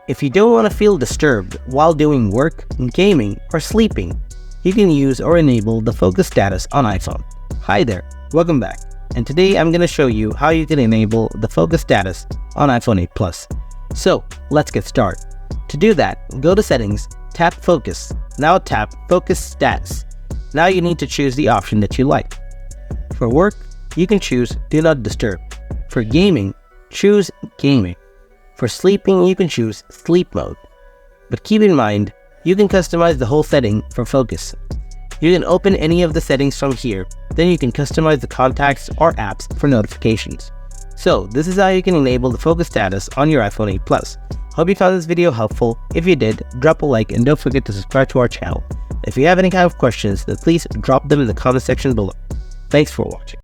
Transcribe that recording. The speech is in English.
If you don't want to feel disturbed while doing work, gaming, or sleeping, you can use or enable the focus status on iPhone. Hi there, welcome back, and today I'm going to show you how you can enable the focus status on iPhone 8 Plus. So let's get started. To do that, go to Settings, tap Focus, now tap Focus Status. Now you need to choose the option that you like. For work, you can choose Do Not Disturb. For gaming, choose Gaming. For sleeping, you can choose Sleep Mode. But keep in mind, you can customize the whole setting for focus. You can open any of the settings from here, then you can customize the contacts or apps for notifications. So this is how you can enable the focus status on your iPhone 8 Plus. Hope you found this video helpful. If you did, drop a like and don't forget to subscribe to our channel. If you have any kind of questions, then please drop them in the comment section below. Thanks for watching.